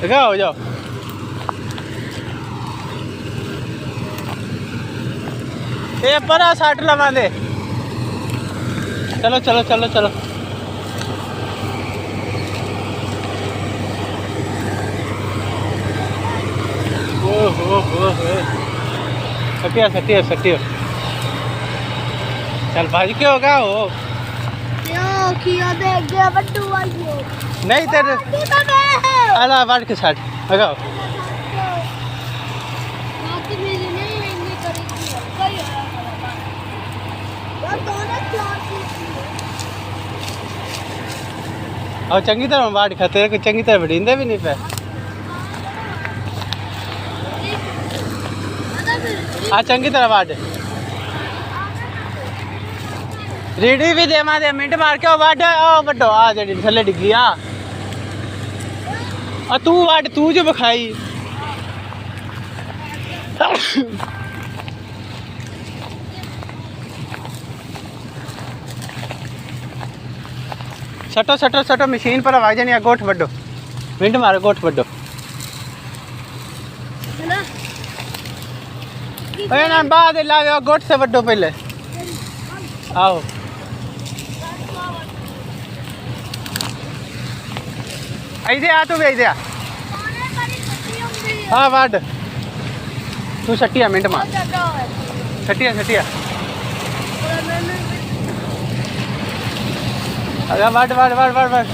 लगा हो जाओ। ये परा 60 लगा दे। चलो चलो चलो चलो। सटिया सटिया सटिया। चल भाजी क्यों होगा वो? क्यों देख गया बट्टू वाली हो। नहीं तेरे अला बाढ़ के साथ लगाओ। और चंगी तरह बाढ़ खाते हैं, चंगी तरह बढ़ींदे भी नहीं पे। हाँ चंगी तरह बाढ़ रीडी भी दे दे मिनट मार के वाड ओ बड्डो आ जड़ी थल्ले डिगी आ तू वाड तू जो बखाई सटो सटो सटो मशीन पर आवाज नहीं। गोठ बड्डो मिनट मारो गोठ बड्डो। ना बाद लाओ गोठ से बड्डो पहले आओ। ऐसे आ तू भी ऐसे आ। हाँ वाड तू सटिया मिनट मार सटिया सटिया। अरे वाड वाड वाड वाड वाड